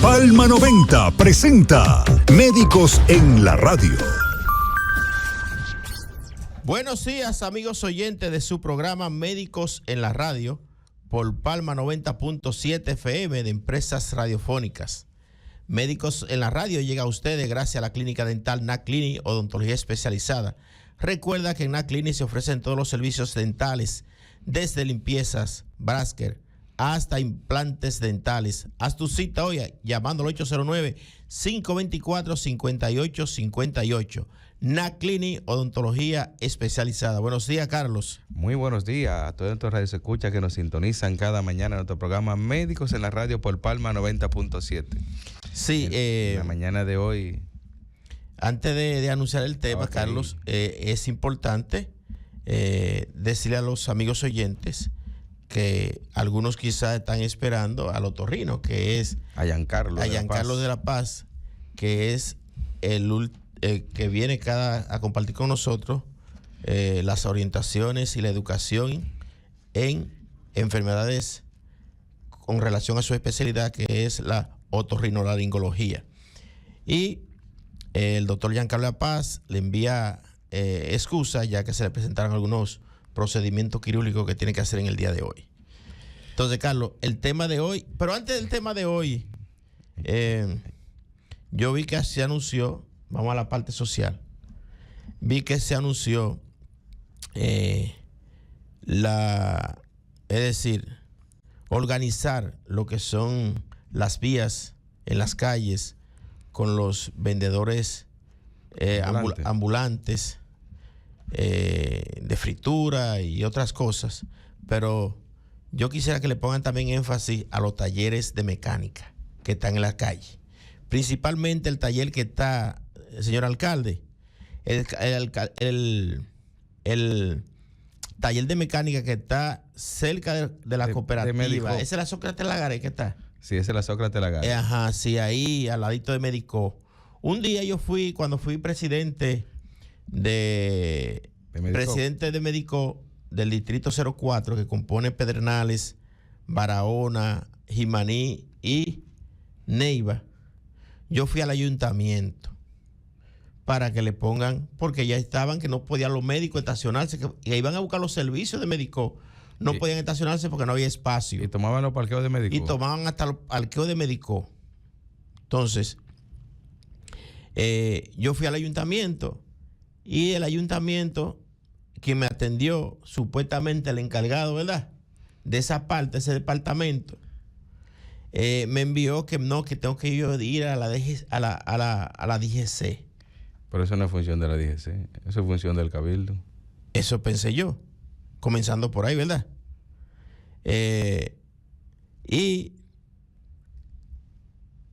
Palma 90 presenta Médicos en la Radio. Buenos días, amigos oyentes de su programa Médicos en la Radio por Palma 90.7 FM de Empresas Radiofónicas. Médicos en la Radio llega a ustedes gracias a la clínica dental NAC Clinic Odontología Especializada. Recuerda que en NAC Clinic se ofrecen todos los servicios dentales, desde limpiezas, Brasker, hasta implantes dentales. Haz tu cita hoy llamando al 809-524-5858. NAC Clinic Odontología Especializada. Buenos días, Carlos. Muy buenos días a todos nuestros radioescuchas que nos sintonizan cada mañana en nuestro programa Médicos en la Radio por Palma 90.7. Sí, en la mañana de hoy. Antes de anunciar el tema, okay, Carlos, es importante decirle a los amigos oyentes que algunos quizás están esperando al otorrino, que es a Giancarlo de la Paz, que es el que viene a compartir con nosotros las orientaciones y la educación en enfermedades con relación a su especialidad, que es la otorrinolaringología. Y el doctor Giancarlo de la Paz le envía excusas, ya que se le presentaron algunos procedimientos quirúrgicos que tiene que hacer en el día de hoy. Entonces, Carlos, el tema de hoy, pero antes del tema de hoy, yo vi que se anunció, vamos a la parte social, vi que se anunció es decir, organizar lo que son las vías en las calles con los vendedores ambulantes de fritura y otras cosas, pero yo quisiera que le pongan también énfasis a los talleres de mecánica que están en la calle, principalmente el taller que está, señor alcalde, el taller de mecánica que está cerca de la cooperativa. ¿Esa es la Sócrates Lagares que está? Sí, esa es la Sócrates Lagares. Ajá, sí, ahí al ladito de Médico. Un día yo fui, cuando fui presidente de Médico del Distrito 04, que compone Pedernales, Barahona, Jimaní y Neiva, yo fui al ayuntamiento para que le pongan, porque ya estaban que no podían los médicos estacionarse, que iban a buscar los servicios de Médico, no podían estacionarse porque no había espacio. Y tomaban los parqueos de Médico. Y tomaban hasta los parqueos de Médico. Entonces, yo fui al ayuntamiento y el ayuntamiento, quien me atendió, supuestamente el encargado, ¿verdad?, de esa parte, ese departamento, me envió que no, que tengo que ir a la DGC. Pero eso no es función de la DGC, eso es función del Cabildo. Eso pensé yo, comenzando por ahí, ¿verdad? Y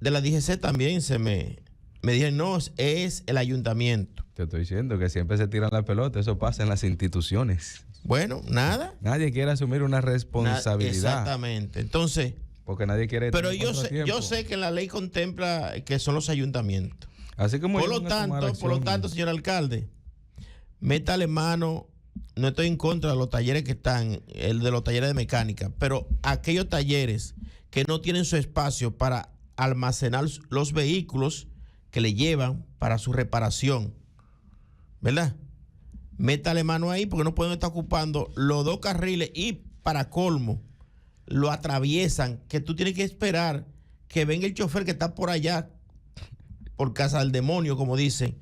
de la DGC también me dijeron, no, es el ayuntamiento. Te estoy diciendo que siempre se tiran la pelota, eso pasa en las instituciones. Bueno, nada. Nadie quiere asumir una responsabilidad. Exactamente. Entonces, porque nadie quiere. Pero yo sé que la ley contempla que son los ayuntamientos. Así como por lo tanto, señor alcalde, métale mano. No estoy en contra de los talleres que están, el de los talleres de mecánica, pero aquellos talleres que no tienen su espacio para almacenar los vehículos que le llevan para su reparación, ¿verdad? Métale mano ahí, porque no pueden estar ocupando los dos carriles y, para colmo, lo atraviesan, que tú tienes que esperar que venga el chofer que está por allá, por casa del demonio, como dicen,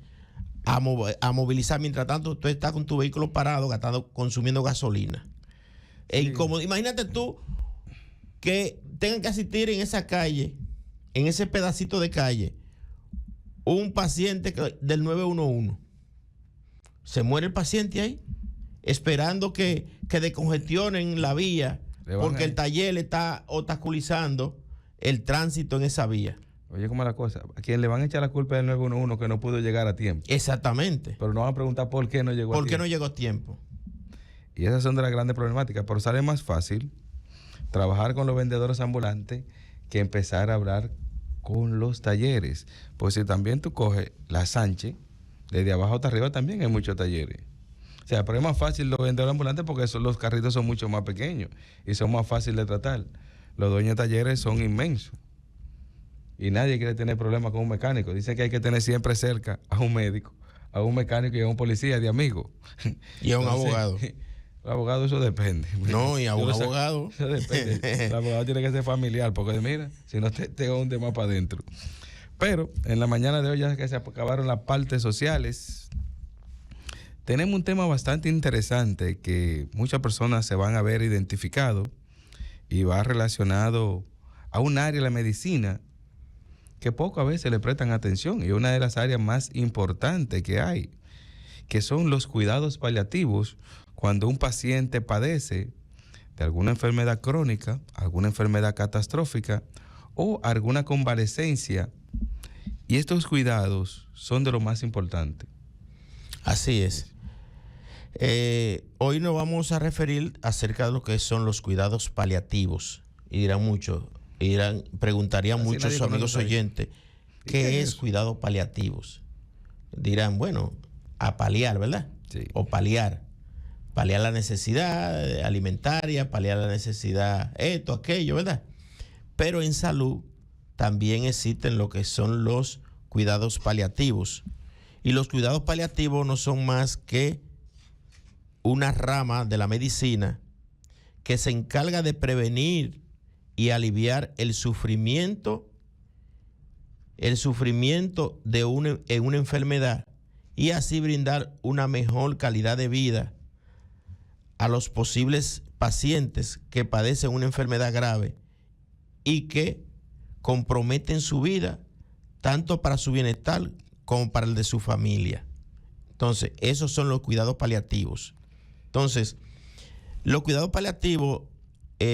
a movilizar. Mientras tanto, tú estás con tu vehículo parado, consumiendo gasolina. Sí. Imagínate tú que tengan que asistir en esa calle, en ese pedacito de calle, un paciente del 911. Se muere el paciente ahí, esperando que descongestionen la vía, porque el taller está obstaculizando el tránsito en esa vía. Oye, ¿cómo es la cosa? A quien le van a echar la culpa del 911 que no pudo llegar a tiempo. Exactamente. Pero no van a preguntar por qué no llegó a tiempo. ¿Por qué no llegó a tiempo? Y esas son de las grandes problemáticas. Pero sale más fácil trabajar con los vendedores ambulantes que empezar a hablar con los talleres. Pues si también tú coges la Sánchez, desde abajo hasta arriba también hay muchos talleres. O sea, pero es más fácil los vendedores ambulantes porque los carritos son mucho más pequeños y son más fáciles de tratar. Los dueños de talleres son inmensos. Y nadie quiere tener problemas con un mecánico. Dicen que hay que tener siempre cerca a un médico, a un mecánico y a un policía de amigo. Y a un abogado. El abogado, eso depende. No, y a un abogado. Eso depende. El abogado tiene que ser familiar, porque mira, si no te hunde más para adentro. Pero en la mañana de hoy, ya que se acabaron las partes sociales, tenemos un tema bastante interesante que muchas personas se van a ver identificado y va relacionado a un área de la medicina que poco a veces le prestan atención, y una de las áreas más importantes que hay, que son los cuidados paliativos cuando un paciente padece de alguna enfermedad crónica, alguna enfermedad catastrófica o alguna convalecencia, y estos cuidados son de lo más importante. Así es. Hoy nos vamos a referir acerca de lo que son los cuidados paliativos. Y preguntarían Así muchos amigos oyentes, ¿qué es cuidados paliativos? Dirán, bueno, a paliar, ¿verdad? Sí. O paliar. Paliar la necesidad alimentaria, paliar la necesidad esto, aquello, ¿verdad? Pero en salud también existen lo que son los cuidados paliativos. Y los cuidados paliativos no son más que una rama de la medicina que se encarga de prevenir y aliviar el sufrimiento en una enfermedad, y así brindar una mejor calidad de vida a los posibles pacientes que padecen una enfermedad grave y que comprometen su vida tanto para su bienestar como para el de su familia. Entonces, esos son los cuidados paliativos. Entonces, los cuidados paliativos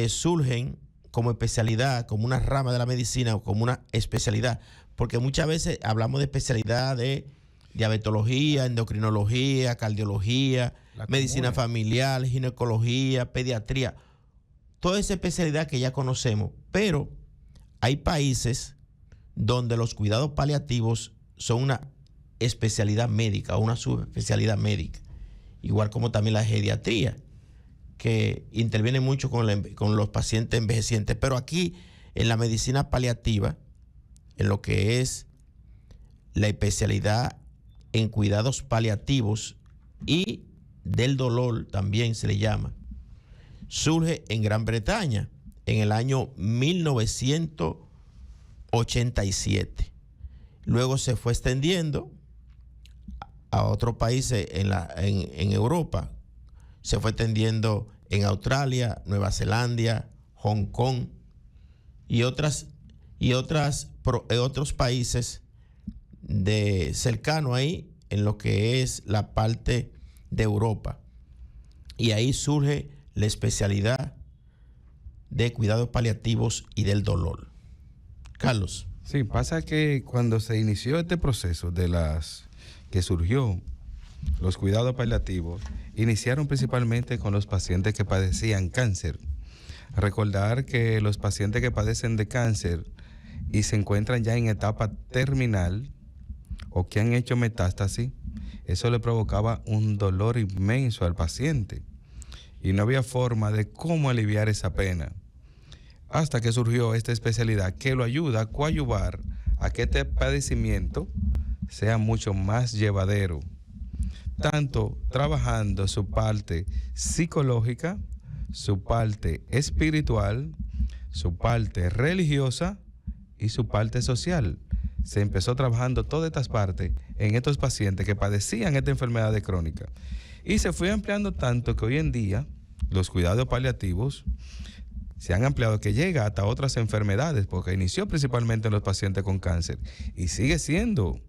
surgen como especialidad, como una rama de la medicina o como una especialidad, porque muchas veces hablamos de especialidad de diabetología, endocrinología, cardiología, medicina familiar, ginecología, pediatría, toda esa especialidad que ya conocemos, pero hay países donde los cuidados paliativos son una especialidad médica o una subespecialidad médica, igual como también la geriatría, que interviene mucho con los pacientes envejecientes. Pero aquí, en la medicina paliativa, en lo que es la especialidad en cuidados paliativos y del dolor, también se le llama, surge en Gran Bretaña en el año 1987. Luego se fue extendiendo a otros países en Europa. Se fue extendiendo en Australia, Nueva Zelanda, Hong Kong y otros países cercanos ahí en lo que es la parte de Europa. Y ahí surge la especialidad de cuidados paliativos y del dolor. Carlos. Sí, pasa que cuando se inició este proceso que surgió, los cuidados paliativos iniciaron principalmente con los pacientes que padecían cáncer. Recordar que los pacientes que padecen de cáncer y se encuentran ya en etapa terminal o que han hecho metástasis, eso le provocaba un dolor inmenso al paciente y no había forma de cómo aliviar esa pena. Hasta que surgió esta especialidad que lo ayuda a coadyuvar a que este padecimiento sea mucho más llevadero, tanto trabajando su parte psicológica, su parte espiritual, su parte religiosa y su parte social. Se empezó trabajando todas estas partes en estos pacientes que padecían esta enfermedad crónica. Y se fue ampliando tanto que hoy en día los cuidados paliativos se han ampliado, que llega hasta otras enfermedades, porque inició principalmente en los pacientes con cáncer y sigue siendo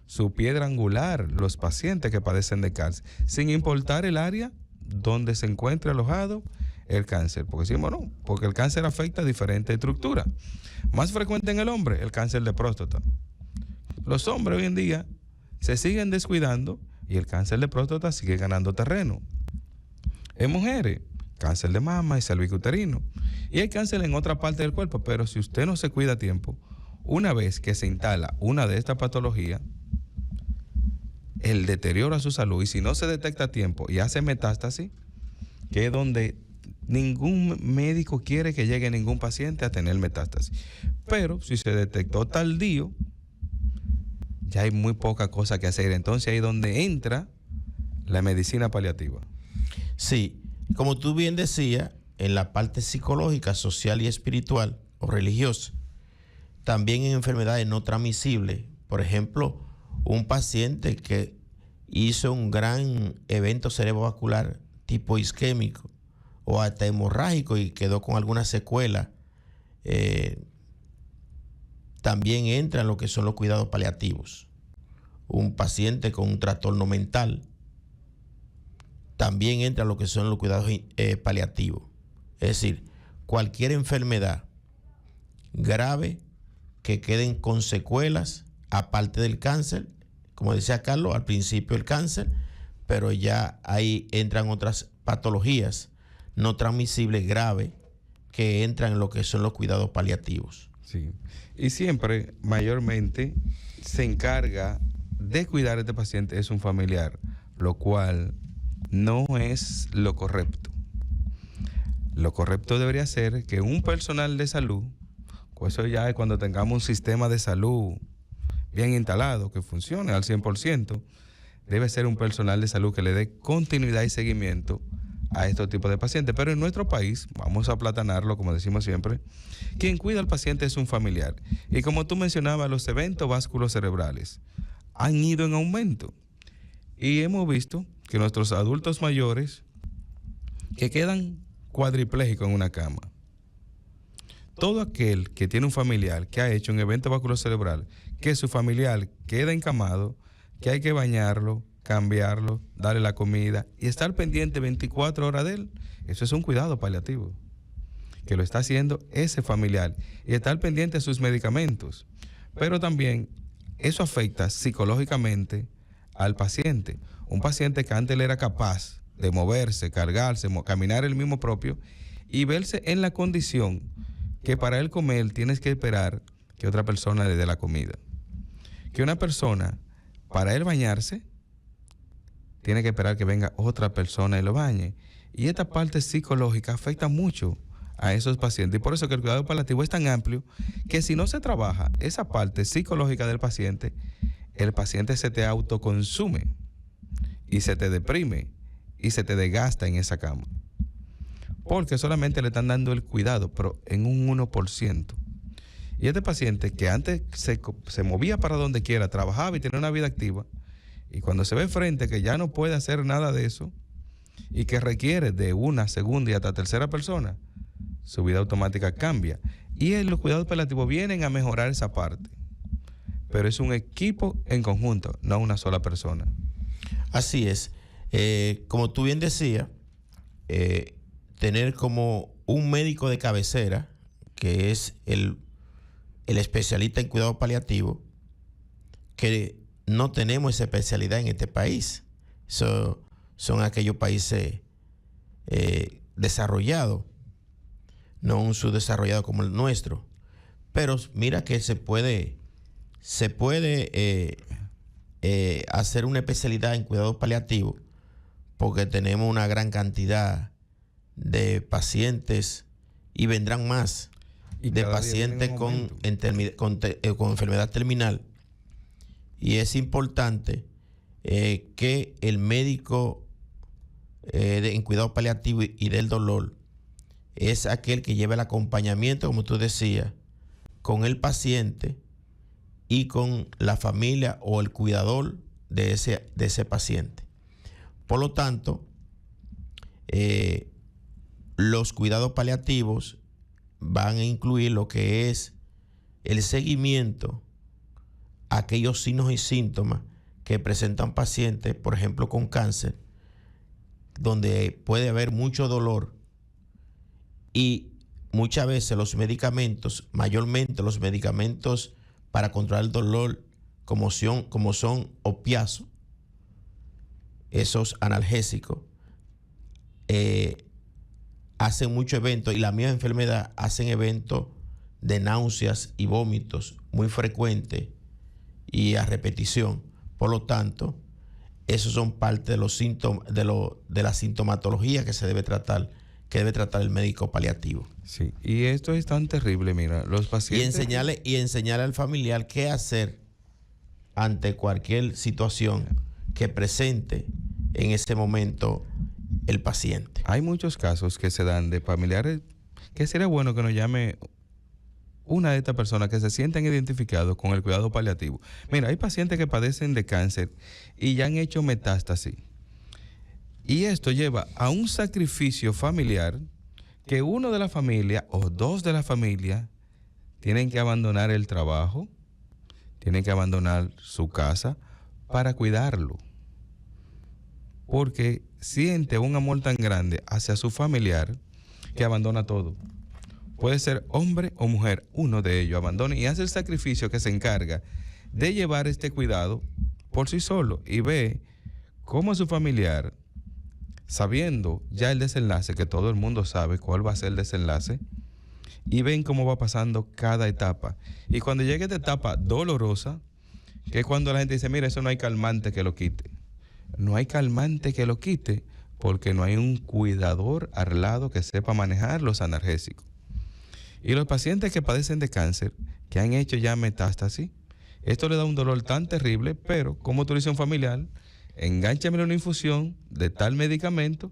su piedra angular los pacientes que padecen de cáncer, sin importar el área donde se encuentre alojado el cáncer. Porque decimos no, porque el cáncer afecta a diferentes estructuras. Más frecuente en el hombre, el cáncer de próstata. Los hombres hoy en día se siguen descuidando y el cáncer de próstata sigue ganando terreno. En mujeres, cáncer de mama y cervicuterino. Y hay cáncer en otra parte del cuerpo, pero si usted no se cuida a tiempo, una vez que se instala una de estas patologías, el deterioro a su salud, y si no se detecta a tiempo y hace metástasis, que es donde ningún médico quiere que llegue ningún paciente a tener metástasis. Pero si se detectó tardío, ya hay muy poca cosa que hacer. Entonces ahí es donde entra la medicina paliativa. Sí, como tú bien decías, en la parte psicológica, social y espiritual o religiosa, también en enfermedades no transmisibles. Por ejemplo, un paciente que hizo un gran evento cerebrovascular tipo isquémico o hasta hemorrágico y quedó con alguna secuela, también entra en lo que son los cuidados paliativos. Un paciente con un trastorno mental también entra en lo que son los cuidados paliativos. Es decir, cualquier enfermedad grave que queden con secuelas, aparte del cáncer, como decía Carlos, al principio el cáncer, pero ya ahí entran otras patologías no transmisibles graves que entran en lo que son los cuidados paliativos. Sí. Y siempre, mayormente, se encarga de cuidar a este paciente es un familiar, lo cual no es lo correcto. Lo correcto debería ser que un personal de salud, pues eso ya es cuando tengamos un sistema de salud bien instalado, que funcione al 100%, debe ser un personal de salud que le dé continuidad y seguimiento a estos tipos de pacientes. Pero en nuestro país, vamos a aplatanarlo, como decimos siempre, quien cuida al paciente es un familiar. Y como tú mencionabas, los eventos vasculocerebrales han ido en aumento. Y hemos visto que nuestros adultos mayores que quedan cuadriplégicos en una cama. Todo aquel que tiene un familiar que ha hecho un evento vasculocerebral, que su familiar queda encamado, que hay que bañarlo, cambiarlo, darle la comida y estar pendiente 24 horas de él, eso es un cuidado paliativo, que lo está haciendo ese familiar, y estar pendiente de sus medicamentos. Pero también eso afecta psicológicamente al paciente. Un paciente que antes le era capaz de moverse, cargarse, caminar el mismo propio, y verse en la condición que para él comer tienes que esperar que otra persona le dé la comida. Que una persona, para él bañarse, tiene que esperar que venga otra persona y lo bañe. Y esta parte psicológica afecta mucho a esos pacientes. Y por eso que el cuidado paliativo es tan amplio que si no se trabaja esa parte psicológica del paciente, el paciente se te autoconsume y se te deprime y se te desgasta en esa cama. Porque solamente le están dando el cuidado, pero en un 1%. Y este paciente que antes se movía para donde quiera, trabajaba y tenía una vida activa, y cuando se ve frente que ya no puede hacer nada de eso y que requiere de una, segunda y hasta tercera persona, su vida automática cambia. Y los cuidados paliativos vienen a mejorar esa parte. Pero es un equipo en conjunto, no una sola persona. Así es. Como tú bien decías, tener como un médico de cabecera, que es el especialista en cuidado paliativo, que no tenemos esa especialidad en este país. Son aquellos países desarrollados, no un subdesarrollado como el nuestro. Pero mira que se puede hacer una especialidad en cuidado paliativo, porque tenemos una gran cantidad de pacientes y vendrán más de pacientes con enfermedad terminal. Y es importante que el médico en cuidado paliativo y del dolor es aquel que lleva el acompañamiento, como tú decías, con el paciente y con la familia o el cuidador de ese paciente. Por lo tanto, los cuidados paliativos van a incluir lo que es el seguimiento a aquellos signos y síntomas que presentan pacientes, por ejemplo, con cáncer, donde puede haber mucho dolor, y muchas veces los medicamentos, mayormente los medicamentos para controlar el dolor, como son opiáceos, esos analgésicos, hacen muchos eventos, y la misma enfermedad hacen eventos de náuseas y vómitos muy frecuentes y a repetición. Por lo tanto, esos son parte de los síntomas, de la sintomatología que se debe tratar, que debe tratar el médico paliativo. Sí, y esto es tan terrible, mira, los pacientes... Y enseñarle al familiar qué hacer ante cualquier situación que presente en ese momento el paciente. Hay muchos casos que se dan de familiares que sería bueno que nos llame una de estas personas que se sienten identificados con el cuidado paliativo. Mira, hay pacientes que padecen de cáncer y ya han hecho metástasis. Y esto lleva a un sacrificio familiar que uno de la familia o dos de la familia tienen que abandonar el trabajo, tienen que abandonar su casa para cuidarlo. Porque siente un amor tan grande hacia su familiar que abandona todo. Puede ser hombre o mujer, uno de ellos abandona y hace el sacrificio que se encarga de llevar este cuidado por sí solo y ve cómo su familiar, sabiendo ya el desenlace, que todo el mundo sabe cuál va a ser el desenlace, y ven cómo va pasando cada etapa. Y cuando llega esta etapa dolorosa, que es cuando la gente dice, mira, eso no hay calmante que lo quite. No hay calmante que lo quite porque no hay un cuidador al lado que sepa manejar los analgésicos. Y los pacientes que padecen de cáncer, que han hecho ya metástasis, esto le da un dolor tan terrible, pero como autorización familiar, engánchame una infusión de tal medicamento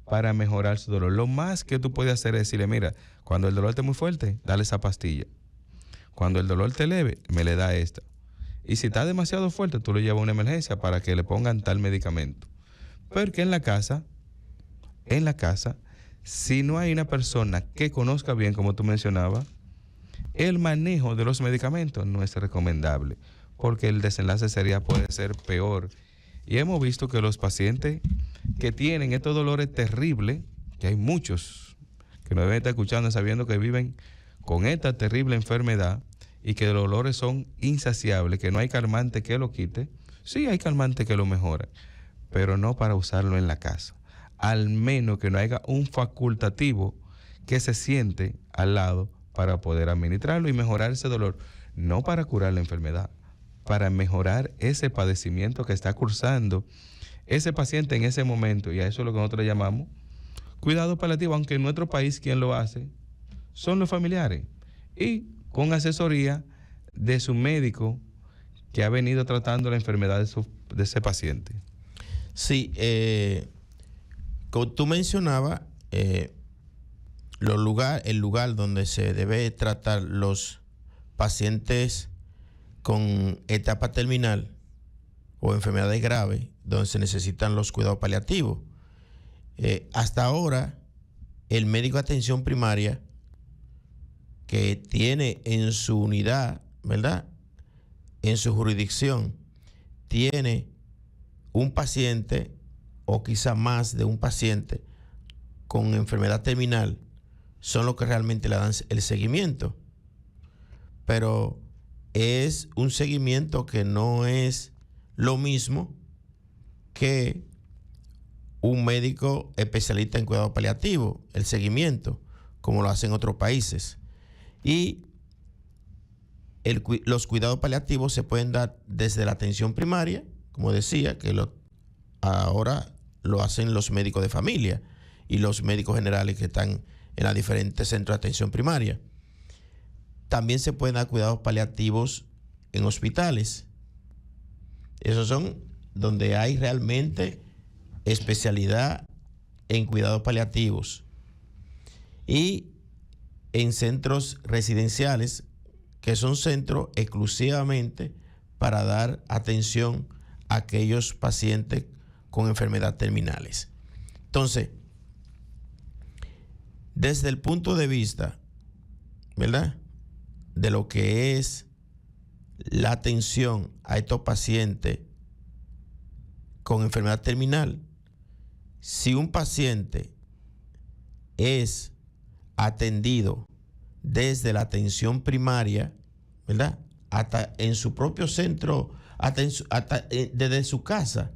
para mejorar su dolor. Lo más que tú puedes hacer es decirle, mira, cuando el dolor esté muy fuerte, dale esa pastilla. Cuando el dolor te leve, me le da esta. Y si está demasiado fuerte, tú lo llevas a una emergencia para que le pongan tal medicamento. Porque en la casa, si no hay una persona que conozca bien, como tú mencionabas, el manejo de los medicamentos no es recomendable, porque el desenlace puede ser peor. Y hemos visto que los pacientes que tienen estos dolores terribles, que hay muchos que nos deben estar escuchando sabiendo que viven con esta terrible enfermedad y que los dolores son insaciables, que no hay calmante que lo quite. Sí hay calmante que lo mejora, pero no para usarlo en la casa. Al menos que no haya un facultativo que se siente al lado para poder administrarlo y mejorar ese dolor, no para curar la enfermedad, para mejorar ese padecimiento que está cursando ese paciente en ese momento. Y a eso es lo que nosotros llamamos cuidado paliativo, aunque en nuestro país quien lo hace son los familiares y con asesoría de su médico que ha venido tratando la enfermedad de ese paciente. Sí, como tú mencionabas, el lugar donde se debe tratar los pacientes con etapa terminal o enfermedades graves, donde se necesitan los cuidados paliativos. Hasta ahora, el médico de atención primaria que tiene en su unidad, ¿verdad?, en su jurisdicción, tiene un paciente o quizá más de un paciente con enfermedad terminal, son los que realmente le dan el seguimiento. Pero es un seguimiento que no es lo mismo que un médico especialista en cuidado paliativo, el seguimiento, como lo hacen otros países. Y los cuidados paliativos se pueden dar desde la atención primaria, como decía, que ahora lo hacen los médicos de familia y los médicos generales que están en los diferentes centros de atención primaria. También se pueden dar cuidados paliativos en hospitales. Esos son donde hay realmente especialidad en cuidados paliativos. Y en centros residenciales, que son centros exclusivamente para dar atención a aquellos pacientes con enfermedades terminales. Entonces, desde el punto de vista, ¿verdad?, de lo que es la atención a estos pacientes con enfermedad terminal, si un paciente es atendido desde la atención primaria, ¿verdad?, hasta en su propio centro, desde su casa,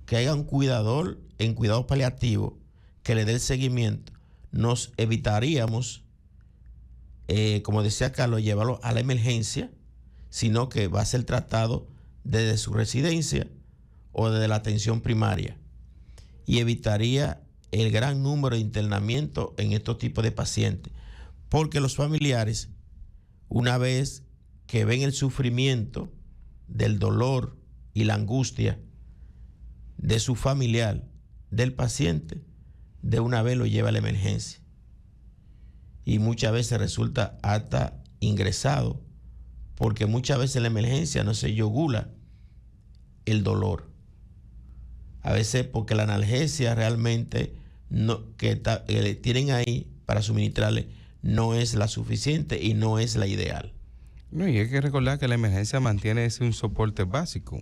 que haya un cuidador en cuidado paliativo que le dé el seguimiento, nos evitaríamos, como decía Carlos, llevarlo a la emergencia, sino que va a ser tratado desde su residencia o desde la atención primaria, y evitaría el gran número de internamientos en estos tipos de pacientes, porque los familiares, una vez que ven el sufrimiento del dolor y la angustia de su familiar, del paciente, de una vez lo lleva a la emergencia. Y muchas veces resulta hasta ingresado, porque muchas veces en la emergencia no se yogula el dolor. A veces porque la analgesia realmente que tienen ahí para suministrarle no es la suficiente y no es la ideal. No, y hay que recordar que la emergencia mantiene ese un soporte básico,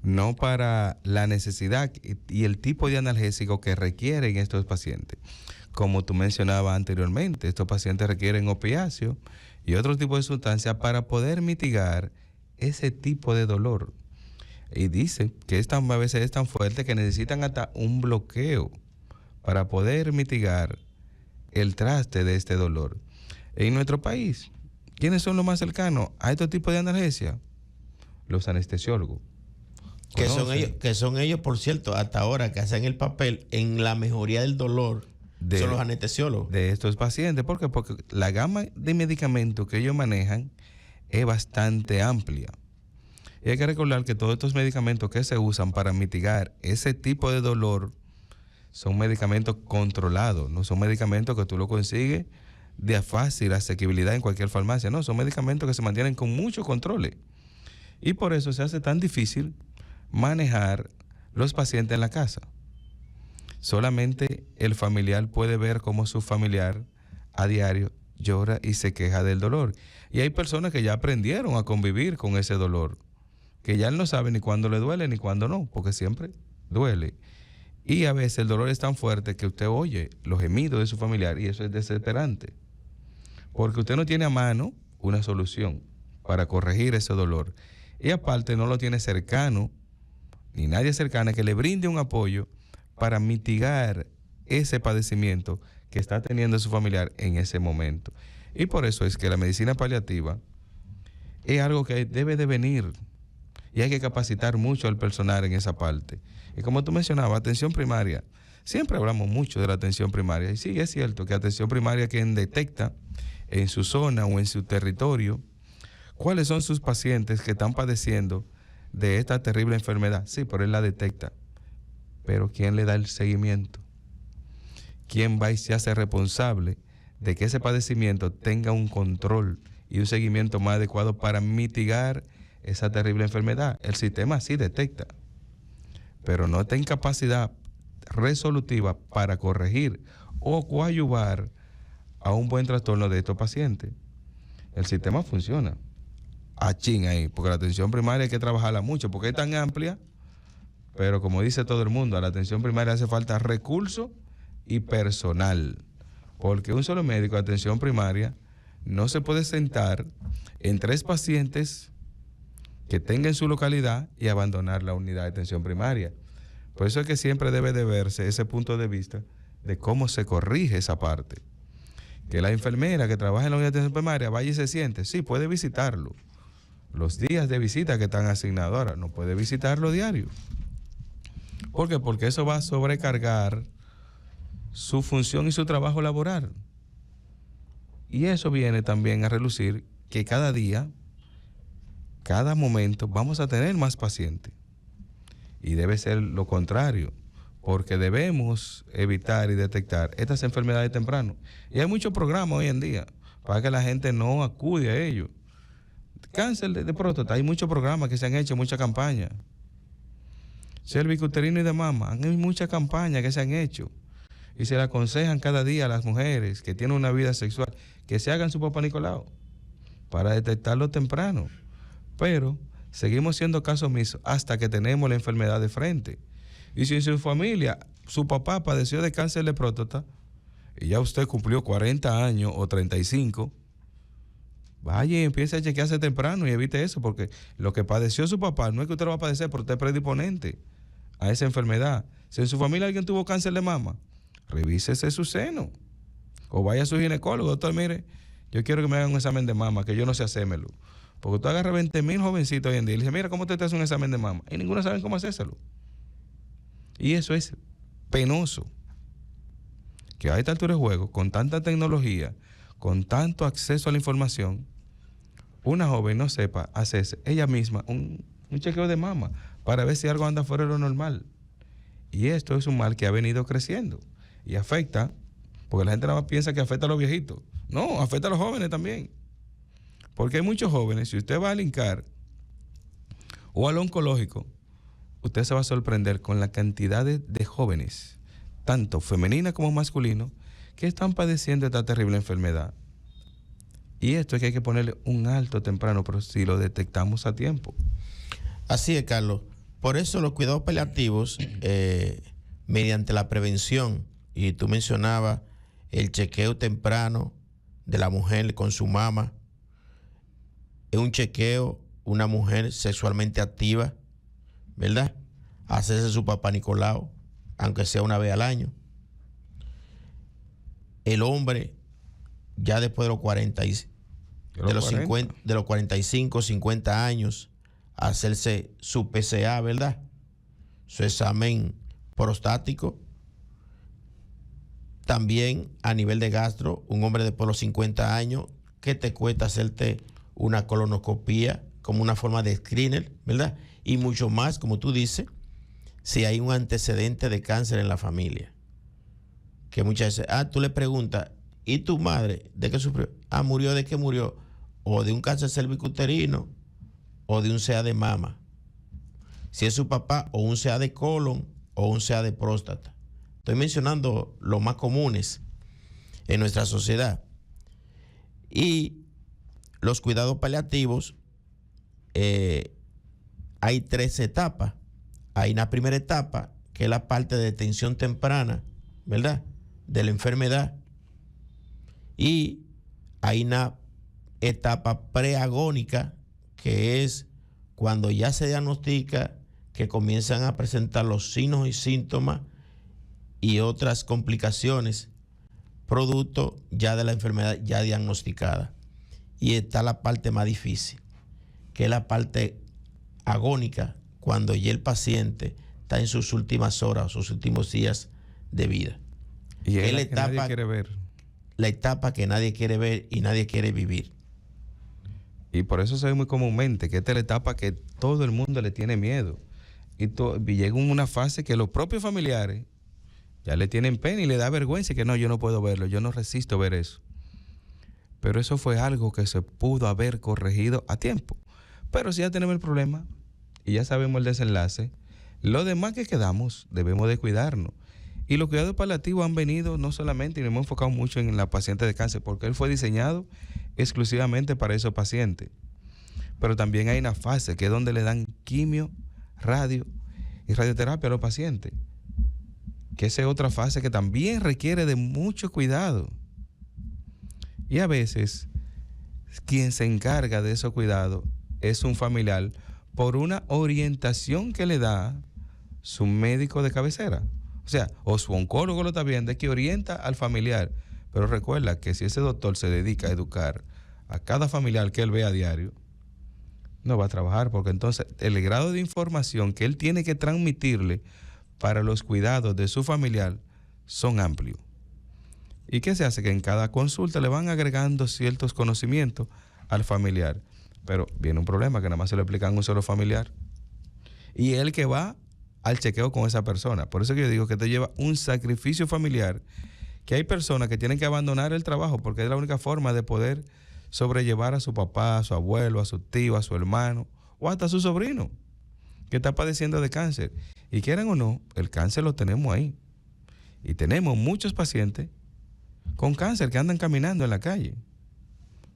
no para la necesidad y el tipo de analgésico que requieren estos pacientes. Como tú mencionabas anteriormente, estos pacientes requieren opiáceos y otro tipo de sustancias para poder mitigar ese tipo de dolor. Y dice que a veces es tan fuerte que necesitan hasta un bloqueo para poder mitigar el traste de este dolor. En nuestro país, ¿quiénes son los más cercanos a estos tipos de analgesia? Los anestesiólogos. Que son ellos, por cierto, hasta ahora que hacen el papel en la mejoría del dolor, son los anestesiólogos. De estos pacientes. ¿Por qué? Porque la gama de medicamentos que ellos manejan es bastante amplia. Y hay que recordar que todos estos medicamentos que se usan para mitigar ese tipo de dolor son medicamentos controlados, no son medicamentos que tú lo consigues de fácil asequibilidad en cualquier farmacia, no, son medicamentos que se mantienen con muchos controles. Y por eso se hace tan difícil manejar los pacientes en la casa. Solamente el familiar puede ver cómo su familiar a diario llora y se queja del dolor. Y hay personas que ya aprendieron a convivir con ese dolor, que ya él no sabe ni cuándo le duele ni cuándo no, porque siempre duele. Y a veces el dolor es tan fuerte que usted oye los gemidos de su familiar y eso es desesperante, porque usted no tiene a mano una solución para corregir ese dolor. Y aparte no lo tiene cercano, ni nadie cercana que le brinde un apoyo para mitigar ese padecimiento que está teniendo su familiar en ese momento. Y por eso es que la medicina paliativa es algo que debe de venir y hay que capacitar mucho al personal en esa parte. Y como tú mencionabas, atención primaria, siempre hablamos mucho de la atención primaria. Y sí, es cierto que atención primaria quien detecta en su zona o en su territorio cuáles son sus pacientes que están padeciendo de esta terrible enfermedad. Sí, pero él la detecta. Pero ¿quién le da el seguimiento? ¿Quién va y se hace responsable de que ese padecimiento tenga un control y un seguimiento más adecuado para mitigar esa terrible enfermedad? El sistema sí detecta, pero no está en capacidad resolutiva para corregir o coadyuvar a un buen trastorno de estos pacientes. El sistema funciona achín ahí, porque la atención primaria hay que trabajarla mucho, porque es tan amplia, pero como dice todo el mundo, a la atención primaria hace falta recursos y personal, porque un solo médico de atención primaria no se puede sentar en 3 pacientes que tenga en su localidad y abandonar la unidad de atención primaria. Por eso es que siempre debe de verse ese punto de vista de cómo se corrige esa parte. Que la enfermera que trabaja en la unidad de atención primaria vaya y se siente, sí, puede visitarlo. Los días de visita que están asignados ahora, no puede visitarlo diario. ¿Por qué? Porque eso va a sobrecargar su función y su trabajo laboral. Y eso viene también a relucir que cada día, cada momento, vamos a tener más pacientes. Y debe ser lo contrario, porque debemos evitar y detectar estas enfermedades temprano. Y hay muchos programas hoy en día para que la gente no acude a ellos. Cáncer de próstata, hay muchos programas que se han hecho, muchas campañas. Cervicuterino y de mama, hay muchas campañas que se han hecho. Y se le aconsejan cada día a las mujeres que tienen una vida sexual que se hagan su Papá Nicolau para detectarlo temprano. Pero seguimos siendo caso omiso hasta que tenemos la enfermedad de frente. Y si en su familia su papá padeció de cáncer de próstata y ya usted cumplió 40 años o 35, vaya y empiece a chequearse temprano y evite eso, porque lo que padeció su papá no es que usted lo va a padecer, pero usted es predisponente a esa enfermedad. Si en su familia alguien tuvo cáncer de mama, revísese su seno o vaya a su ginecólogo. Doctor, mire, yo quiero que me hagan un examen de mama, que yo no sé hacérmelo. Porque usted agarra 20,000 jovencitos hoy en día y le dice, mira, ¿cómo usted te hace un examen de mama? Y ninguno sabe cómo hacérselo. Y eso es penoso. que a esta altura de juego, con tanta tecnología, con tanto acceso a la información, una joven no sepa hacerse ella misma un chequeo de mama para ver si algo anda fuera de lo normal. Y esto es un mal que ha venido creciendo y afecta, porque la gente nada más piensa que afecta a los viejitos. No, afecta a los jóvenes también. Porque hay muchos jóvenes, si usted va al INCAR o al oncológico, usted se va a sorprender con la cantidad de jóvenes, tanto femenina como masculino, que están padeciendo esta terrible enfermedad. Y esto es que hay que ponerle un alto temprano, pero si lo detectamos a tiempo. Así es, Carlos. Por eso los cuidados paliativos, mediante la prevención, y tú mencionabas el chequeo temprano de la mujer con su mama, es un chequeo, una mujer sexualmente activa, ¿verdad? Hacerse su papá Nicolau, aunque sea una vez al año. El hombre, ya después de los 45, 50 años, hacerse su PSA, ¿verdad? Su examen prostático. También a nivel de gastro, un hombre después de los 50 años, ¿qué te cuesta hacerte una colonoscopía como una forma de screener, ¿verdad? Y mucho más, como tú dices, si hay un antecedente de cáncer en la familia. Que muchas veces, tú le preguntas, ¿y tu madre de qué sufrió? ¿Murió de qué murió? O de un cáncer cervicuterino o de un CA de mama. Si es su papá, o un CA de colon o un CA de próstata. Estoy mencionando los más comunes en nuestra sociedad. Y los cuidados paliativos, hay 3 etapas. Hay una primera etapa, que es la parte de detención temprana, ¿verdad?, de la enfermedad. Y hay una etapa preagónica, que es cuando ya se diagnostica que comienzan a presentar los signos y síntomas y otras complicaciones producto ya de la enfermedad ya diagnosticada. Y está la parte más difícil, que es la parte agónica, cuando ya el paciente está en sus últimas horas, sus últimos días de vida. Y es la etapa que nadie quiere ver. La etapa que nadie quiere ver y nadie quiere vivir. Y por eso se ve muy comúnmente que esta es la etapa que todo el mundo le tiene miedo. Y llega una fase que los propios familiares ya le tienen pena y le da vergüenza, que no, yo no puedo verlo, yo no resisto ver eso. Pero eso fue algo que se pudo haber corregido a tiempo. Pero si ya tenemos el problema y ya sabemos el desenlace, lo demás que quedamos debemos de cuidarnos. Y los cuidados paliativos han venido no solamente, y nos hemos enfocado mucho en la paciente de cáncer, porque él fue diseñado exclusivamente para esos pacientes. Pero también hay una fase que es donde le dan quimio, radio y radioterapia a los pacientes. Que esa es otra fase que también requiere de mucho cuidado. Y a veces, quien se encarga de esos cuidados es un familiar por una orientación que le da su médico de cabecera. O sea, o su oncólogo lo está viendo, es que orienta al familiar. Pero recuerda que si ese doctor se dedica a educar a cada familiar que él ve a diario, no va a trabajar, porque entonces el grado de información que él tiene que transmitirle para los cuidados de su familiar son amplios. ¿Y qué se hace? Que en cada consulta le van agregando ciertos conocimientos al familiar. Pero viene un problema, que nada más se lo explican a un solo familiar. Y él que va al chequeo con esa persona. Por eso que yo digo que te lleva un sacrificio familiar, que hay personas que tienen que abandonar el trabajo porque es la única forma de poder sobrellevar a su papá, a su abuelo, a su tío, a su hermano o hasta a su sobrino que está padeciendo de cáncer. Y quieran o no, el cáncer lo tenemos ahí. Y tenemos muchos pacientes con cáncer que andan caminando en la calle,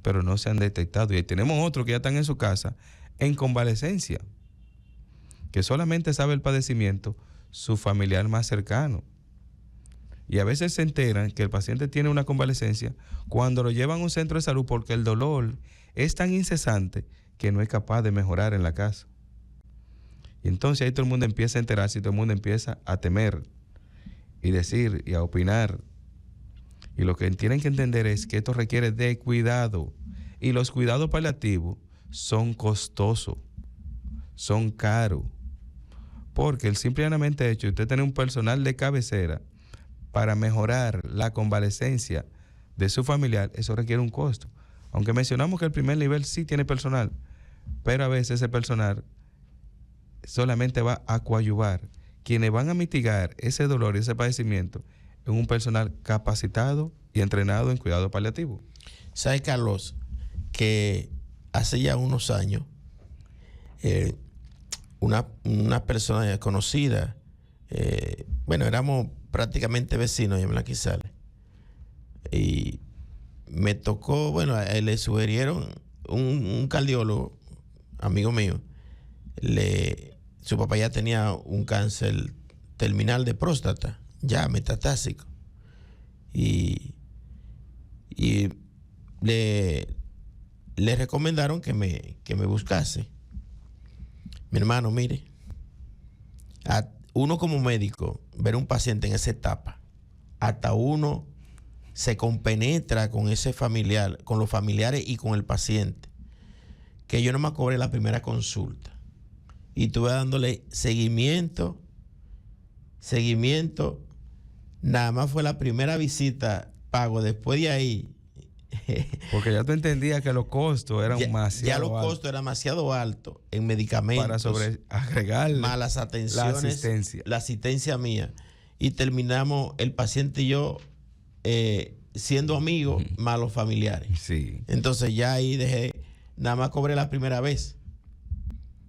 pero no se han detectado. Y tenemos otros que ya están en su casa en convalecencia, que solamente sabe el padecimiento su familiar más cercano. Y a veces se enteran que el paciente tiene una convalecencia cuando lo llevan a un centro de salud, porque el dolor es tan incesante que no es capaz de mejorar en la casa. Y entonces ahí todo el mundo empieza a enterarse y todo el mundo empieza a temer y decir y a opinar. Y lo que tienen que entender es que esto requiere de cuidado. Y los cuidados paliativos son costosos, son caros. Porque el simple y llanamente hecho de usted tener un personal de cabecera para mejorar la convalecencia de su familiar, eso requiere un costo. Aunque mencionamos que el primer nivel sí tiene personal, pero a veces ese personal solamente va a coadyuvar. Quienes van a mitigar ese dolor y ese padecimiento es un personal capacitado y entrenado en cuidado paliativo. ¿Sabe, Carlos, que hace ya unos años una persona conocida, bueno, éramos prácticamente vecinos en Blaquizales, y me tocó, bueno, le sugirieron un cardiólogo, amigo mío, su papá ya tenía un cáncer terminal de próstata, ya metastásico, y le recomendaron que me buscase. Mi hermano, mire, uno como médico, ver un paciente en esa etapa, hasta uno se compenetra con ese familiar, con los familiares y con el paciente, que yo no me cobré la primera consulta y estuve dándole seguimiento, nada más fue la primera visita, pago. Después de ahí, porque ya tú entendías que los costos eran demasiado ya los costos eran demasiado altos en medicamentos, para agregar malas atenciones, la asistencia mía, y terminamos el paciente y yo siendo amigos, malos familiares. Sí. Entonces ya ahí nada más cobré la primera vez.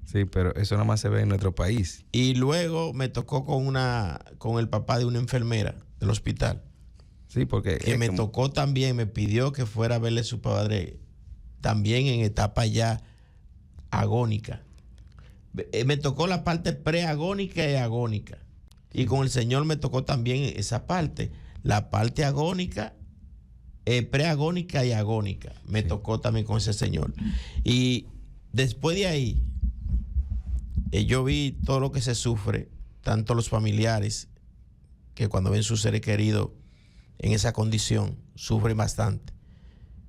Sí, pero eso nada más se ve en nuestro país. Y luego me tocó con el papá de una enfermera del hospital. Sí, porque que me tocó también, me pidió que fuera a verle a su padre también en etapa ya agónica. Me tocó la parte preagónica y agónica. Y con el Señor me tocó también esa parte, la parte agónica, preagónica y agónica. Me tocó también con ese Señor. Y después de ahí, yo vi todo lo que se sufre, tanto los familiares, que cuando ven sus seres queridos en esa condición, sufren bastante.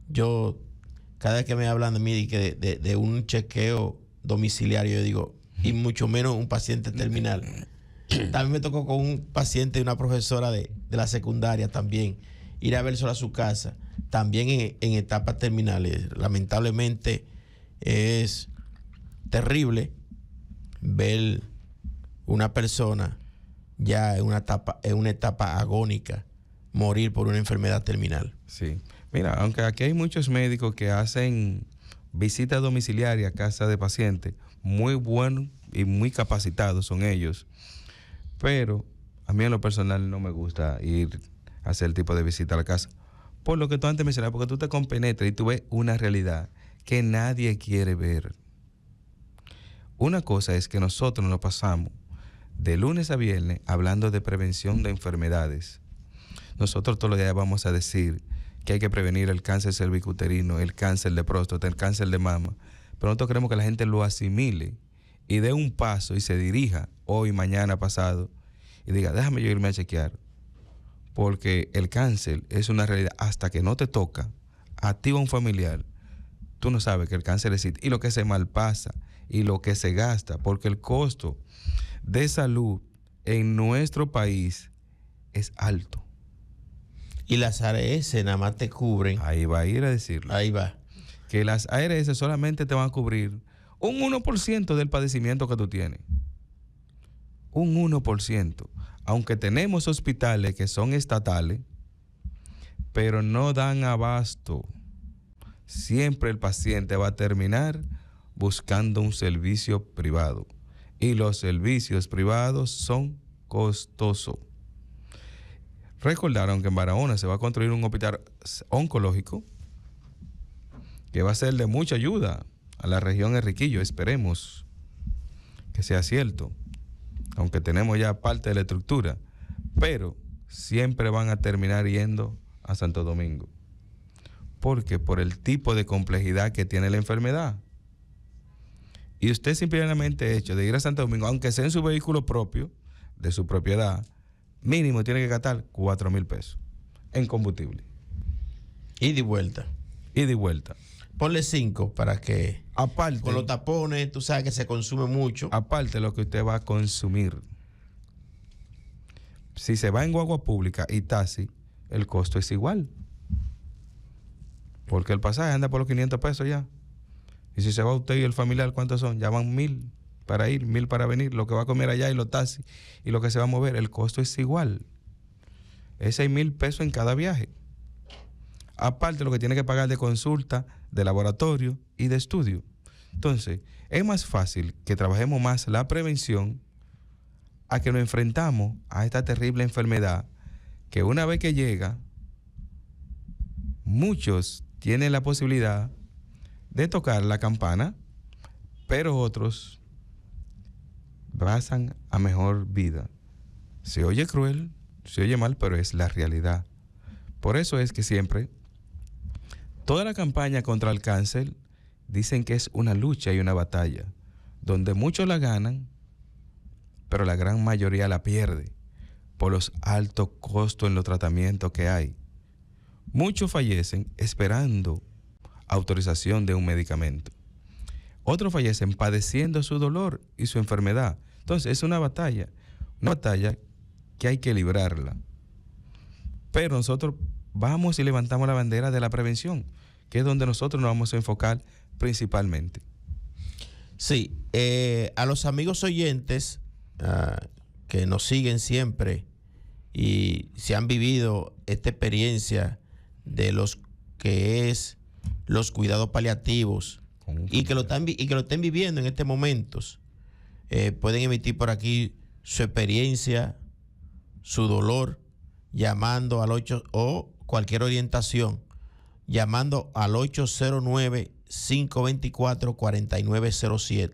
Yo, cada vez que me hablan de mí de un chequeo domiciliario, yo digo, y mucho menos un paciente terminal. También me tocó con un paciente de una profesora de la secundaria también, ir a verlo a su casa, también en etapas terminales. Lamentablemente es terrible ver una persona ya en una etapa agónica morir por una enfermedad terminal. Sí. Mira, aunque aquí hay muchos médicos que hacen visitas domiciliarias a casa de pacientes, muy buenos y muy capacitados son ellos, pero a mí en lo personal no me gusta ir a hacer el tipo de visita a la casa, por lo que tú antes mencionabas, porque tú te compenetras y tú ves una realidad que nadie quiere ver. Una cosa es que nosotros nos pasamos de lunes a viernes hablando de prevención de enfermedades. Nosotros todos los días vamos a decir que hay que prevenir el cáncer cervicuterino, el cáncer de próstata, el cáncer de mama, pero nosotros queremos que la gente lo asimile y dé un paso y se dirija hoy, mañana, pasado y diga, déjame yo irme a chequear, porque el cáncer es una realidad. Hasta que no te toca a ti o a un familiar, tú no sabes que el cáncer existe y lo que se malpasa y lo que se gasta, porque el costo de salud en nuestro país es alto. Y las ARS nada más te cubren. Ahí va a ir a decirlo. Ahí va. Que las ARS solamente te van a cubrir un 1% del padecimiento que tú tienes. Un 1%. Aunque tenemos hospitales que son estatales, pero no dan abasto. Siempre el paciente va a terminar buscando un servicio privado. Y los servicios privados son costosos. Recordaron que en Barahona se va a construir un hospital oncológico que va a ser de mucha ayuda a la región Enriquillo. Esperemos que sea cierto, aunque tenemos ya parte de la estructura, pero siempre van a terminar yendo a Santo Domingo. Porque por el tipo de complejidad que tiene la enfermedad. Y usted simplemente hecho de ir a Santo Domingo, aunque sea en su vehículo propio, de su propiedad, mínimo tiene que gastar 4,000 pesos en combustible. Ida y vuelta. Ida y vuelta. Ponle 5 para que, aparte, con los tapones, tú sabes que se consume mucho. Aparte de lo que usted va a consumir. si se va en guagua pública y taxi, el costo es igual. Porque el pasaje anda por los 500 pesos ya. Y si se va usted y el familiar, ¿cuántos son? Ya van 1,000 para ir, 1,000 para venir. Lo que va a comer allá y los taxis y lo que se va a mover, el costo es igual. Es 6,000 pesos en cada viaje. Aparte lo que tiene que pagar de consulta, de laboratorio y de estudio. Entonces, es más fácil que trabajemos más la prevención a que nos enfrentamos a esta terrible enfermedad que una vez que llega, muchos tienen la posibilidad de tocar la campana, pero otros pasan a mejor vida. Se oye cruel, se oye mal, pero es la realidad. Por eso es que siempre, toda la campaña contra el cáncer dicen que es una lucha y una batalla, donde muchos la ganan, pero la gran mayoría la pierde por los altos costos en los tratamientos que hay. Muchos fallecen esperando autorización de un medicamento. Otros fallecen padeciendo su dolor y su enfermedad. Entonces es una batalla que hay que librarla. Pero nosotros vamos y levantamos la bandera de la prevención, que es donde nosotros nos vamos a enfocar principalmente. Sí, a los amigos oyentes que nos siguen siempre y se han vivido esta experiencia de los que es los cuidados paliativos y que lo estén viviendo en estos momentos, pueden emitir por aquí su experiencia, su dolor, llamando al 8 o cualquier orientación, llamando al 809-524-4907.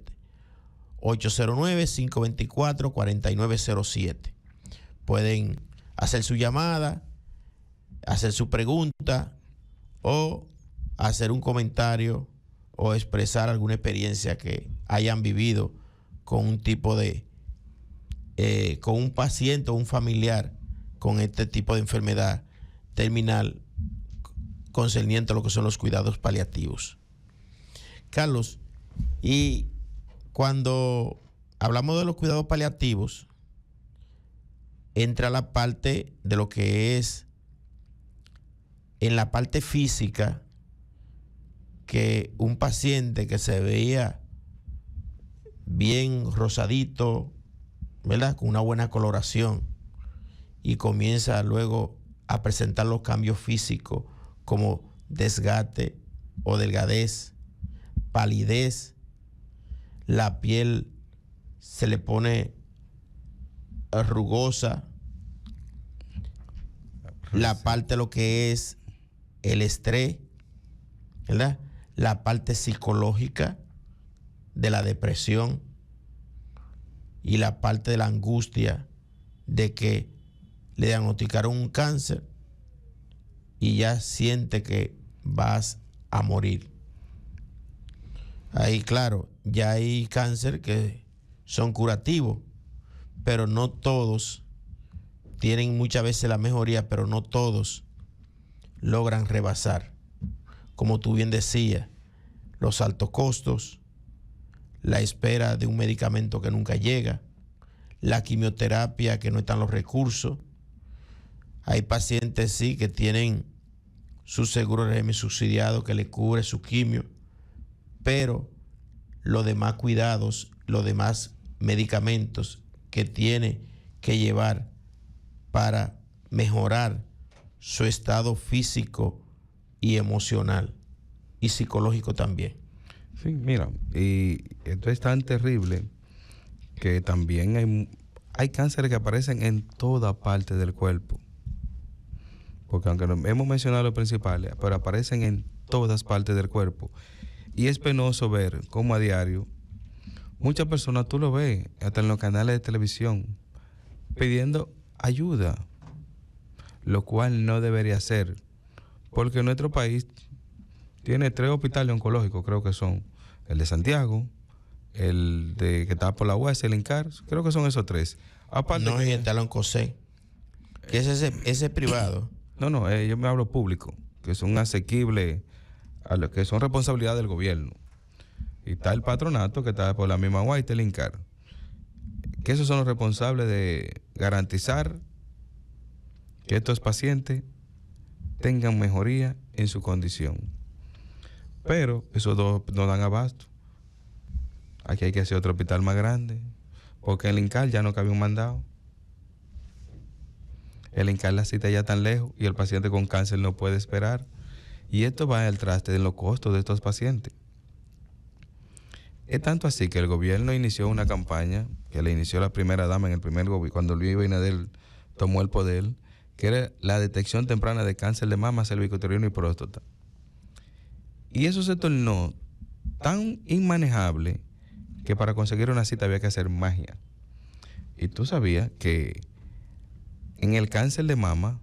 809-524-4907. Pueden hacer su llamada, hacer su pregunta o hacer un comentario o expresar alguna experiencia que hayan vivido con un tipo de, con un paciente o un familiar con este tipo de enfermedad terminal concerniente a lo que son los cuidados paliativos. Carlos, y cuando hablamos de los cuidados paliativos, entra la parte de lo que es en la parte física, que un paciente que se veía bien rosadito, ¿verdad?, con una buena coloración, y comienza luego a presentar los cambios físicos como desgaste o delgadez, palidez, la piel se le pone rugosa, la parte de lo que es el estrés, ¿verdad?, la parte psicológica de la depresión y la parte de la angustia de que le diagnosticaron un cáncer y ya siente que vas a morir. Ahí, claro, ya hay cáncer que son curativos, pero no todos tienen muchas veces la mejoría, pero no todos logran rebasar. Como tú bien decías, los altos costos, la espera de un medicamento que nunca llega, la quimioterapia que no están los recursos. Hay pacientes, sí, que tienen su seguro de régimen subsidiado que le cubre su quimio, pero los demás cuidados, los demás medicamentos que tiene que llevar para mejorar su estado físico y emocional y psicológico también. Sí, mira, y esto es tan terrible que también hay cánceres que aparecen en toda parte del cuerpo. Porque aunque hemos mencionado los principales, pero aparecen en todas partes del cuerpo. Y es penoso ver cómo a diario muchas personas, tú lo ves, hasta en los canales de televisión, pidiendo ayuda, lo cual no debería ser, porque nuestro país tiene 3 hospitales oncológicos, creo que son el de Santiago, el de que está por la UAS, el INCAR, creo que son esos 3. Aparte no, y está el Oncosé, que es ese privado. No, yo me hablo público, que son asequibles, a lo que son responsabilidad del gobierno. Y está el patronato, que está por la misma UAS, el INCAR, que esos son los responsables de garantizar que estos pacientes tengan mejoría en su condición. Pero esos dos no dan abasto. Aquí hay que hacer otro hospital más grande, porque en el INCAR ya no cabe un mandado. El INCAR la cita ya tan lejos y el paciente con cáncer no puede esperar. Y esto va al traste de los costos de estos pacientes. Es tanto así que el gobierno inició una campaña, que le inició la primera dama en el primer gobierno, cuando Luis Abinader tomó el poder, que era la detección temprana de cáncer de mama, cervicuterino y próstata. Y eso se tornó tan inmanejable que para conseguir una cita había que hacer magia. Y tú sabías que en el cáncer de mama,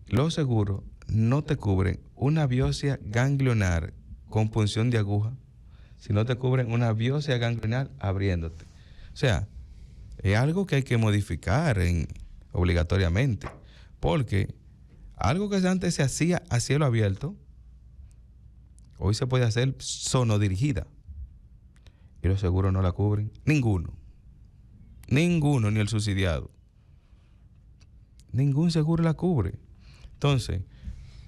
los seguros no te cubren una biopsia ganglionar con punción de aguja, sino te cubren una biopsia ganglionar abriéndote. O sea, es algo que hay que modificar obligatoriamente, porque algo que antes se hacía a cielo abierto, hoy se puede hacer sonodirigida. Y los seguros no la cubren. Ninguno, ni el subsidiado. Ningún seguro la cubre. Entonces,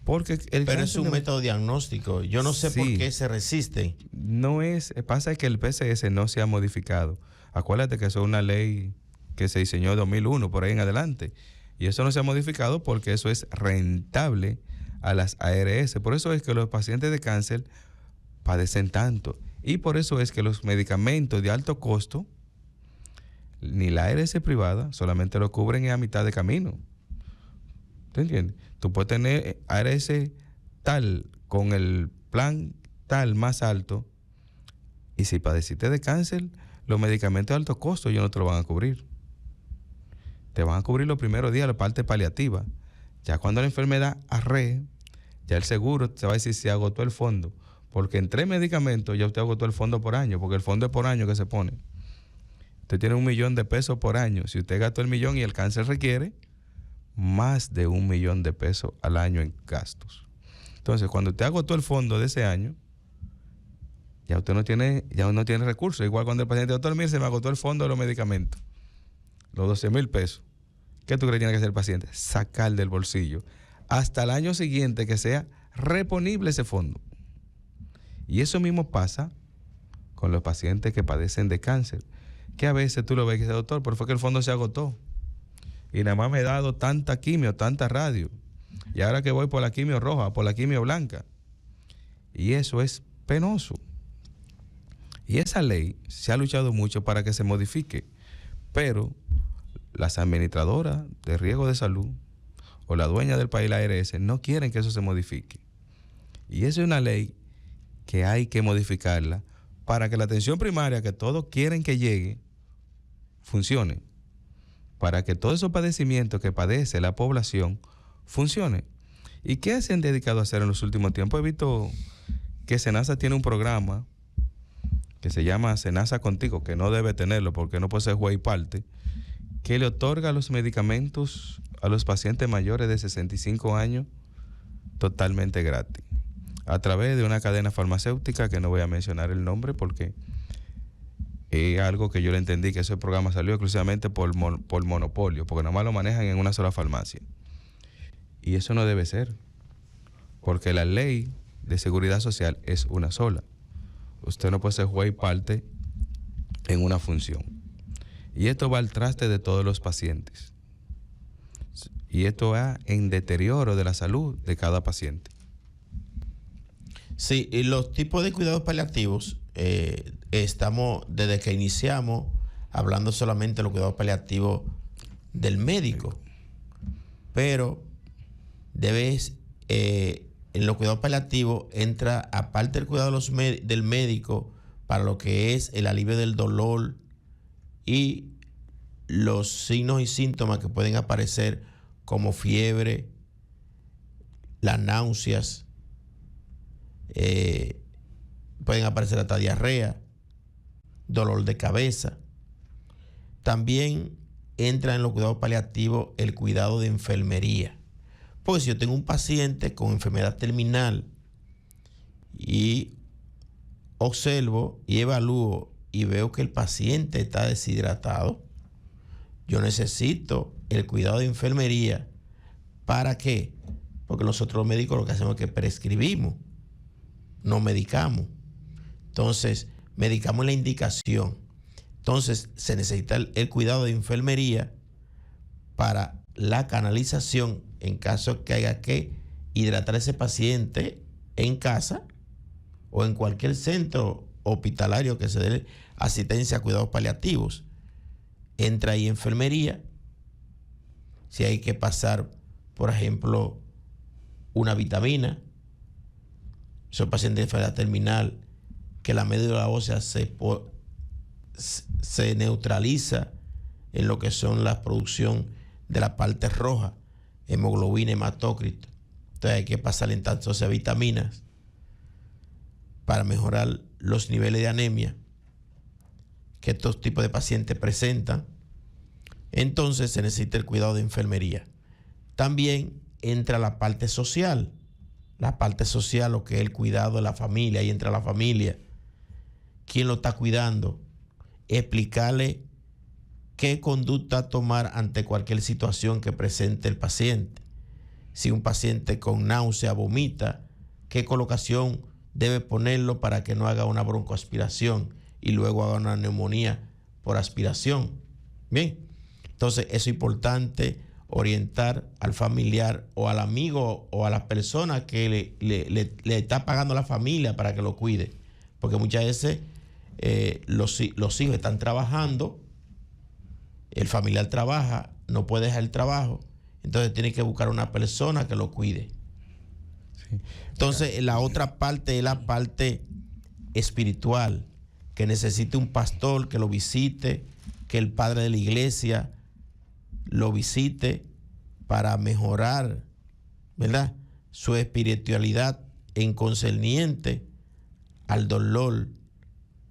porque pero es un método diagnóstico. Yo no sé por qué se resisten. No es, pasa que el PCS no se ha modificado. Acuérdate que eso es una ley que se diseñó en 2001, por ahí en adelante. Y eso no se ha modificado porque eso es rentable a las ARS. Por eso es que los pacientes de cáncer padecen tanto. Y por eso es que los medicamentos de alto costo, ni la ARS privada, solamente lo cubren a mitad de camino. ¿Te entiendes? Tú puedes tener ARS tal con el plan tal más alto, y si padeciste de cáncer, los medicamentos de alto costo ellos no te lo van a cubrir. Te van a cubrir los primeros días la parte paliativa. Ya cuando la enfermedad arree, ya el seguro te va a decir si agotó el fondo. Porque en 3 medicamentos ya usted agotó el fondo por año, porque el fondo es por año que se pone. Usted tiene $1 millón de pesos por año. Si usted gastó el millón y el cáncer requiere más de $1 millón de pesos al año en gastos. Entonces, cuando usted agotó el fondo de ese año, ya usted no tiene recursos. Igual cuando el paciente, doctor, mire, se me agotó el fondo de los medicamentos, los 12,000 pesos. ¿Qué tú crees que tiene que hacer el paciente? Sacar del bolsillo hasta el año siguiente que sea reponible ese fondo. Y eso mismo pasa con los pacientes que padecen de cáncer, que a veces tú lo ves y dices, doctor, pero fue que el fondo se agotó y nada más me he dado tanta quimio, tanta radio, y ahora que voy por la quimio roja, por la quimio blanca, y eso es penoso. Y esa ley se ha luchado mucho para que se modifique, pero las administradoras de riesgo de salud o la dueña del país, la ARS, no quieren que eso se modifique. Y esa es una ley que hay que modificarla para que la atención primaria que todos quieren que llegue funcione, para que todos esos padecimientos que padece la población funcione. ¿Y qué se han dedicado a hacer en los últimos tiempos? He visto que SENASA tiene un programa que se llama SENASA Contigo, que no debe tenerlo porque no puede ser juez y parte, que le otorga los medicamentos a los pacientes mayores de 65 años totalmente gratis, a través de una cadena farmacéutica que no voy a mencionar el nombre porque es algo que yo le entendí, que ese programa salió exclusivamente por monopolio, porque nomás lo manejan en una sola farmacia. Y eso no debe ser, porque la ley de seguridad social es una sola. Usted no puede ser juez y parte en una función. Y esto va al traste de todos los pacientes. Y esto va en deterioro de la salud de cada paciente. Sí, y los tipos de cuidados paliativos, estamos desde que iniciamos hablando solamente de los cuidados paliativos del médico, pero en los cuidados paliativos entra, aparte del cuidado del médico, para lo que es el alivio del dolor y los signos y síntomas que pueden aparecer como fiebre, las náuseas, pueden aparecer hasta diarrea, dolor de cabeza. También entra en los cuidados paliativos el cuidado de enfermería. Porque si yo tengo un paciente con enfermedad terminal y observo y evalúo y veo que el paciente está deshidratado, yo necesito el cuidado de enfermería. ¿Para qué? Porque nosotros los médicos lo que hacemos es que prescribimos, no medicamos. Entonces, medicamos la indicación. Entonces, se necesita el cuidado de enfermería para la canalización en caso que haya que hidratar a ese paciente en casa o en cualquier centro hospitalario que se dé asistencia a cuidados paliativos. Entra ahí enfermería. Si hay que pasar, por ejemplo, una vitamina, esos pacientes de enfermedad terminal, que la médula ósea se neutraliza en lo que son la producción de la parte roja, hemoglobina, hematócrito. Entonces hay que pasarle entonces vitaminas para mejorar los niveles de anemia que estos tipos de pacientes presentan. Entonces se necesita el cuidado de enfermería. También entra la parte social. La parte social, lo que es el cuidado de la familia. Ahí entra la familia. ¿Quién lo está cuidando? Explicarle qué conducta tomar ante cualquier situación que presente el paciente. Si un paciente con náusea vomita, qué colocación debe ponerlo para que no haga una broncoaspiración y luego haga una neumonía por aspiración. Bien, entonces eso es importante, orientar al familiar o al amigo o a la persona que le está pagando a la familia para que lo cuide. Porque muchas veces los hijos están trabajando, el familiar trabaja, no puede dejar el trabajo, entonces tiene que buscar una persona que lo cuide. Sí. Entonces la otra parte es la parte espiritual, que necesite un pastor que lo visite, que el padre de la iglesia lo visite para mejorar, ¿verdad?, su espiritualidad en concerniente al dolor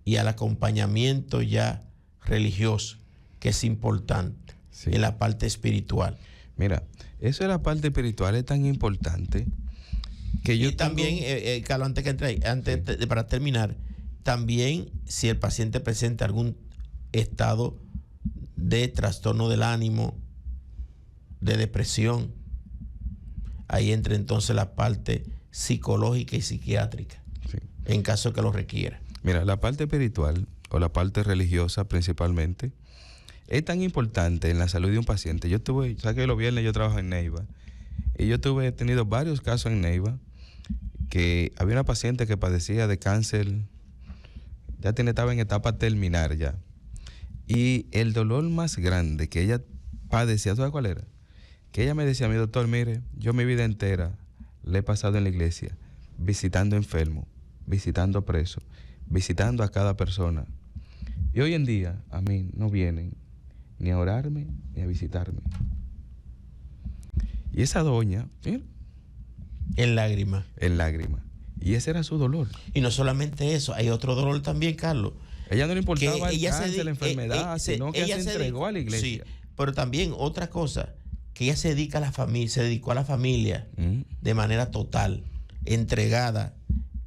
y al acompañamiento ya religioso, que es importante, sí, en la parte espiritual. Mira, eso de la parte espiritual es tan importante que yo también, Carlos, antes que entre, para terminar, también si el paciente presenta algún estado de trastorno del ánimo, de depresión, ahí entra entonces la parte psicológica y psiquiátrica, sí, en caso que lo requiera. Mira, la parte espiritual o la parte religiosa principalmente es tan importante en la salud de un paciente. Yo sabes que los viernes yo trabajo en Neiva y yo he tenido varios casos en Neiva que había una paciente que padecía de cáncer, estaba en etapa terminal ya. Y el dolor más grande que ella padecía, ¿sabes cuál era? Que ella me decía: mi doctor, mire, yo mi vida entera le he pasado en la iglesia visitando enfermos, visitando presos, visitando a cada persona. Y hoy en día a mí no vienen ni a orarme ni a visitarme. Y esa doña, mira, en lágrimas. En lágrimas. Y ese era su dolor. Y no solamente eso, hay otro dolor también, Carlos. Ella no le importaba el cáncer, la enfermedad, sino que ella se entregó a la iglesia. Sí, pero también otra cosa, que ella se dedica a la familia, se dedicó a la familia de manera total, entregada,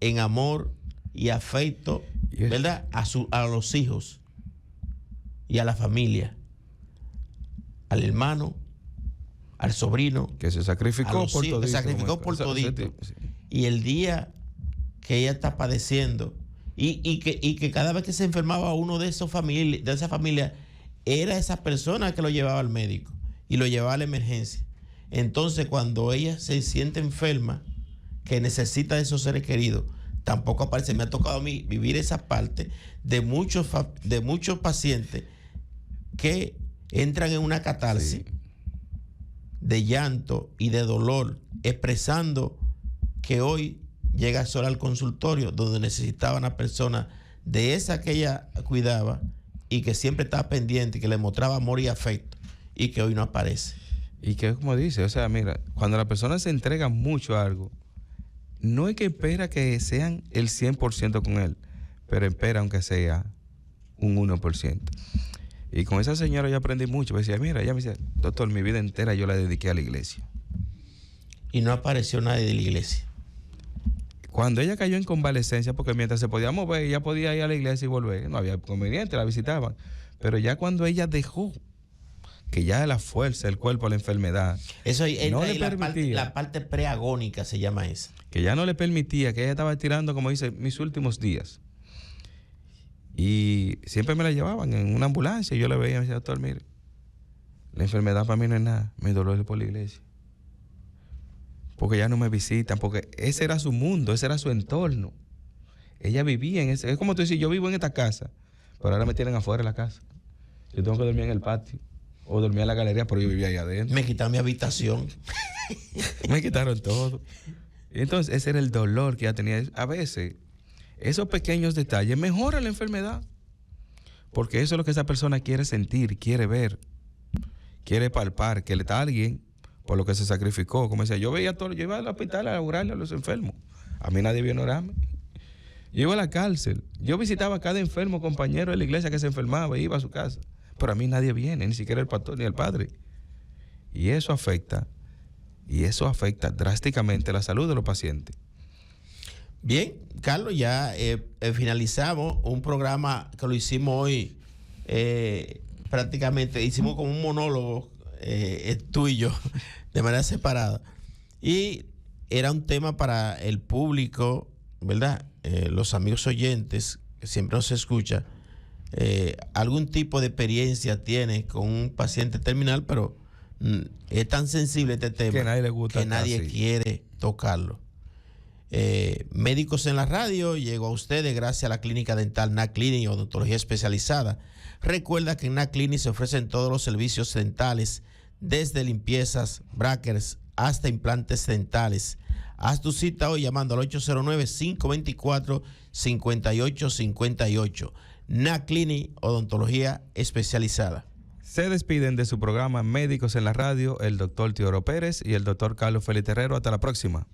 en amor y afecto, ¿verdad?, a los hijos y a la familia, al hermano, al sobrino, que se sacrificó por todito. Se sacrificó por todito. Y el día que ella está padeciendo, y que cada vez que se enfermaba uno de esa familia, era esa persona que lo llevaba al médico y lo llevaba a la emergencia. Entonces, cuando ella se siente enferma, que necesita de esos seres queridos, tampoco aparece. Me ha tocado a mí vivir esa parte de muchos pacientes que entran en una catarsis, sí, de llanto y de dolor, expresando que hoy llega sola al consultorio, donde necesitaba una persona de esa que ella cuidaba y que siempre estaba pendiente, que le mostraba amor y afecto, y que hoy no aparece. Y que, como dice, o sea, mira, cuando la persona se entrega mucho a algo, no es que espera que sean el 100% con él, pero espera aunque sea un 1%. Y con esa señora yo aprendí mucho. Me decía, mira, ella me decía: doctor, mi vida entera yo la dediqué a la iglesia. Y no apareció nadie de la iglesia. Cuando ella cayó en convalecencia, porque mientras se podía mover, ella podía ir a la iglesia y volver, no había conveniente, la visitaban. Pero ya cuando ella dejó que ya la fuerza del cuerpo, la enfermedad, Eso no le permitía, la parte preagónica se llama esa. que ya no le permitía, que ella estaba tirando, como dice, mis últimos días. Y siempre me la llevaban en una ambulancia y yo le veía y me decía, doctor, mire, la enfermedad para mí no es nada, mi dolor es por la iglesia. Porque ya no me visitan, porque ese era su mundo, ese era su entorno. Ella vivía en ese, es como tú dices, yo vivo en esta casa, pero ahora me tienen afuera de la casa. Yo tengo que dormir en el patio o dormir en la galería, pero yo vivía ahí adentro. Me quitaron mi habitación. Me quitaron todo. Y entonces ese era el dolor que ella tenía. A veces, esos pequeños detalles mejoran la enfermedad, porque eso es lo que esa persona quiere sentir, quiere ver, quiere palpar, que le está alguien por lo que se sacrificó. Como decía, yo iba al hospital a orarle a los enfermos. A mí nadie vino a orarme. Yo iba a la cárcel. Yo visitaba a cada enfermo, compañero de la iglesia que se enfermaba, iba a su casa. Pero a mí nadie viene, ni siquiera el pastor ni el padre. Y eso afecta drásticamente la salud de los pacientes. Bien, Carlos, ya finalizamos un programa que lo hicimos hoy, prácticamente, hicimos como un monólogo, tú y yo, de manera separada. Y era un tema para el público, ¿verdad? Los amigos oyentes, que siempre nos escucha, algún tipo de experiencia tiene con un paciente terminal, pero es tan sensible este tema que nadie le gusta, que nadie quiere tocarlo. Médicos en la Radio llegó a ustedes gracias a la clínica dental NAC Clinic, odontología especializada. Recuerda que en NAC Clinic se ofrecen todos los servicios dentales, desde limpiezas, brackets hasta implantes dentales. Haz tu cita hoy llamando al 809-524-5858. NAC Clinic, odontología especializada. Se despiden de su programa Médicos en la Radio el doctor Teodoro Pérez y el doctor Carlos Félix Terrero. Hasta la próxima.